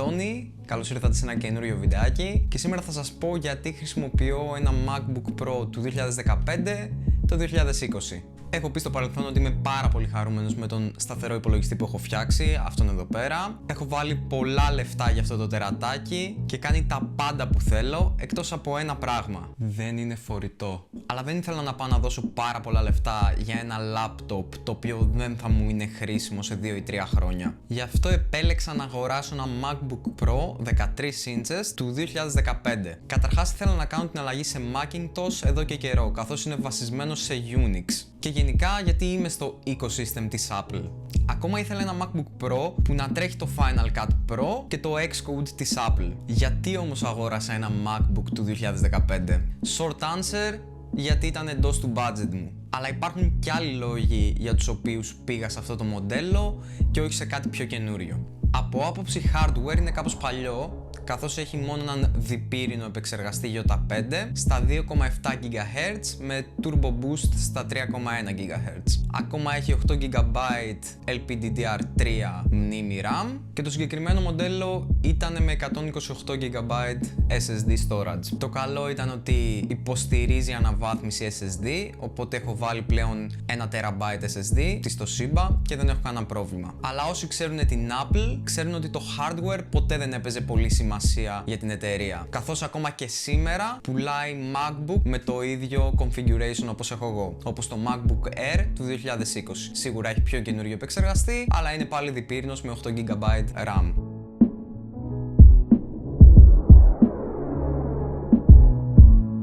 Αντώνη, καλώς ήρθατε σε ένα καινούριο βιντεάκι και σήμερα θα σας πω γιατί χρησιμοποιώ ένα MacBook Pro του 2015 το 2020. Έχω πει στο παρελθόν ότι είμαι πάρα πολύ χαρούμενος με τον σταθερό υπολογιστή που έχω φτιάξει, αυτόν εδώ πέρα. Έχω βάλει πολλά λεφτά για αυτό το τερατάκι και κάνει τα πάντα που θέλω, εκτός από ένα πράγμα. Δεν είναι φορητό. Αλλά δεν ήθελα να πάω να δώσω πάρα πολλά λεφτά για ένα λάπτοπ το οποίο δεν θα μου είναι χρήσιμο σε 2 ή 3 χρόνια. Γι' αυτό επέλεξα να αγοράσω ένα MacBook Pro 13 inches του 2015. Καταρχάς ήθελα να κάνω την αλλαγή σε Macintosh εδώ και καιρό, καθώς είναι βασισμένο σε Unix. Και γενικά γιατί είμαι στο ecosystem της Apple. Ακόμα ήθελα ένα MacBook Pro που να τρέχει το Final Cut Pro και το Xcode της Apple. Γιατί όμως αγόρασα ένα MacBook του 2015? Short answer, γιατί ήταν εντός του budget μου. Αλλά υπάρχουν και άλλοι λόγοι για τους οποίους πήγα σε αυτό το μοντέλο και όχι σε κάτι πιο καινούριο. Από άποψη hardware είναι κάπως παλιό, καθώς έχει μόνο έναν διπύρινο επεξεργαστή J5 στα 2,7 GHz με Turbo Boost στα 3,1 GHz. Ακόμα έχει 8 GB LPDDR3 μνήμη RAM και το συγκεκριμένο μοντέλο ήταν με 128 GB SSD storage. Το καλό ήταν ότι υποστηρίζει αναβάθμιση SSD, οπότε έχω βάλει πλέον 1 TB SSD στη Toshiba και δεν έχω κανένα πρόβλημα. Αλλά όσοι ξέρουν την Apple, ξέρουν ότι το hardware ποτέ δεν έπαιζε πολύ σημασία για την εταιρεία. Καθώς ακόμα και σήμερα πουλάει MacBook με το ίδιο configuration όπως έχω εγώ. Όπως το MacBook Air του 2020. Σίγουρα έχει πιο καινούριο επεξεργαστή, αλλά είναι πάλι διπύρινος με 8 GB RAM.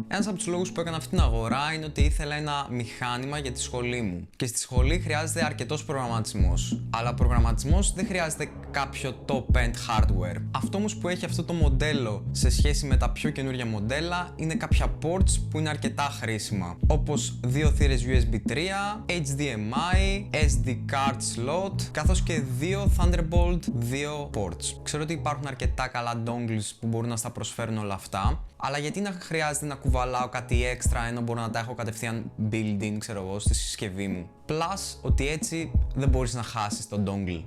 Ένας από τους λόγους που έκανα αυτή την αγορά είναι ότι ήθελα ένα μηχάνημα για τη σχολή μου. Και στη σχολή χρειάζεται αρκετός προγραμματισμός. Αλλά ο προγραμματισμός δεν χρειάζεται κάποιο top-end hardware. Αυτό όμως που έχει αυτό το μοντέλο σε σχέση με τα πιο καινούργια μοντέλα είναι κάποια ports που είναι αρκετά χρήσιμα. Όπως 2 θύρες USB 3, HDMI, SD card slot, καθώς και 2 Thunderbolt 2 ports. Ξέρω ότι υπάρχουν αρκετά καλά dongles που μπορούν να στα προσφέρουν όλα αυτά. Αλλά γιατί να χρειάζεται να κουβαλάω κάτι έξτρα ενώ μπορώ να τα έχω κατευθείαν built-in, ξέρω εγώ, στη συσκευή μου. Plus ότι έτσι δεν μπορείς να χάσεις τον dongle.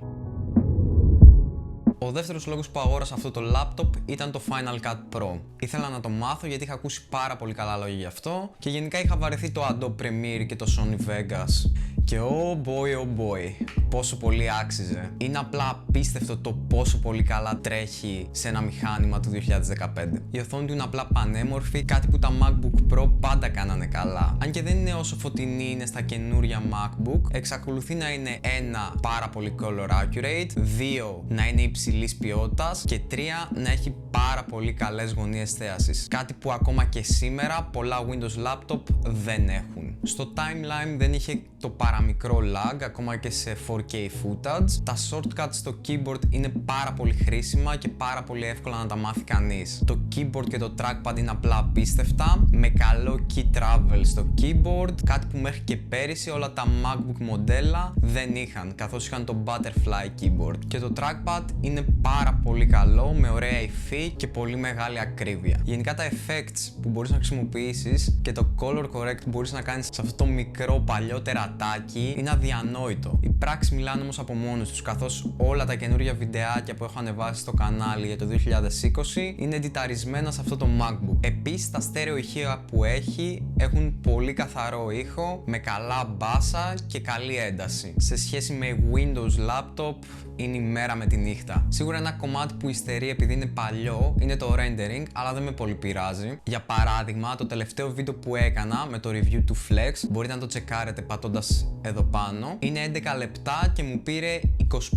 Ο δεύτερος λόγος που αγόρασα αυτό το laptop ήταν το Final Cut Pro. Ήθελα να το μάθω γιατί είχα ακούσει πάρα πολύ καλά λόγια γι' αυτό και γενικά είχα βαρεθεί το Adobe Premiere και το Sony Vegas. Και oh boy, πόσο πολύ άξιζε. Είναι απλά απίστευτο το πόσο πολύ καλά τρέχει σε ένα μηχάνημα του 2015. Η οθόνη του είναι απλά πανέμορφη, κάτι που τα MacBook Pro πάντα κάνανε καλά. Αν και δεν είναι όσο φωτεινή είναι στα καινούρια MacBook, εξακολουθεί να είναι 1 πάρα πολύ color accurate, 2 να είναι υψηλής ποιότητας και 3 να έχει πάρα πολύ καλές γωνίες θέασης. Κάτι που ακόμα και σήμερα πολλά Windows laptop δεν έχουν. Στο timeline δεν είχε το παραμικρό lag, ακόμα και σε 4K footage. Τα shortcuts στο keyboard είναι πάρα πολύ χρήσιμα και πάρα πολύ εύκολα να τα μάθει κανείς. Το keyboard και το trackpad είναι απλά απίστευτα, με καλό key travel στο keyboard, κάτι που μέχρι και πέρυσι όλα τα MacBook μοντέλα δεν είχαν, καθώς είχαν το butterfly keyboard. Και το trackpad είναι πάρα πολύ καλό, με ωραία υφή και πολύ μεγάλη ακρίβεια. Γενικά τα effects που μπορείς να χρησιμοποιήσεις και το color correct που μπορείς να κάνεις σε αυτό το μικρό παλιό τερατάκι είναι αδιανόητο. Οι πράξεις μιλάνε όμως από μόνος τους, καθώς όλα τα καινούργια βιντεάκια που έχω ανεβάσει στο κανάλι για το 2020 είναι εντιταρισμένα σε αυτό το MacBook. Επίσης τα στέρεο ηχεία που έχει έχουν πολύ καθαρό ήχο, με καλά μπάσα και καλή ένταση. Σε σχέση με Windows laptop είναι η μέρα με τη νύχτα. Σίγουρα ένα κομμάτι που υστερεί επειδή είναι παλιό είναι το rendering, αλλά δεν με πολύ πειράζει. Για παράδειγμα, το τελευταίο βίντεο που έκανα με το review του Flex, μπορείτε να το τσεκάρετε πατώντας εδώ πάνω, είναι 11 λεπτά και μου πήρε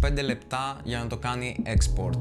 25 λεπτά για να το κάνει export.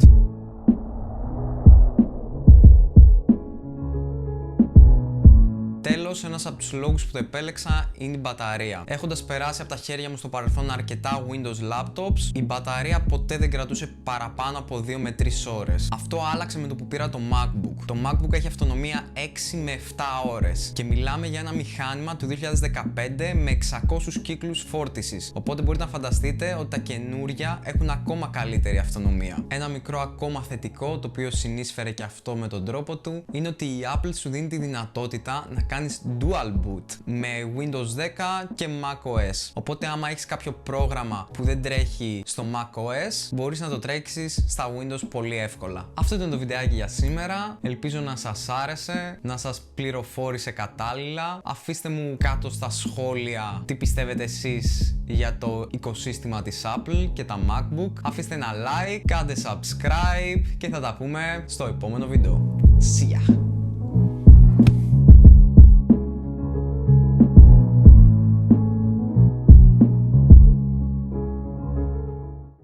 Τέλος, ένας από τους λόγους που το επέλεξα είναι η μπαταρία. Έχοντας περάσει από τα χέρια μου στο παρελθόν αρκετά Windows laptops, η μπαταρία ποτέ δεν κρατούσε παραπάνω από 2 με 3 ώρες. Αυτό άλλαξε με το που πήρα το MacBook. Το MacBook έχει αυτονομία 6 με 7 ώρες και μιλάμε για ένα μηχάνημα του 2015 με 600 κύκλους φόρτισης. Οπότε μπορείτε να φανταστείτε ότι τα καινούρια έχουν ακόμα καλύτερη αυτονομία. Ένα μικρό ακόμα θετικό, το οποίο συνείσφερε και αυτό με τον τρόπο του, είναι ότι η Apple σου δίνει τη δυνατότητα να κάνεις dual boot με Windows 10 και macOS. Οπότε άμα έχεις κάποιο πρόγραμμα που δεν τρέχει στο macOS, μπορείς να το τρέξεις στα Windows πολύ εύκολα. Αυτό ήταν το βιντεάκι για σήμερα. Ελπίζω να σας άρεσε, να σας πληροφόρησε κατάλληλα. Αφήστε μου κάτω στα σχόλια τι πιστεύετε εσείς για το οικοσύστημα της Apple και τα MacBook. Αφήστε ένα like, κάντε subscribe και θα τα πούμε στο επόμενο βίντεο. See ya!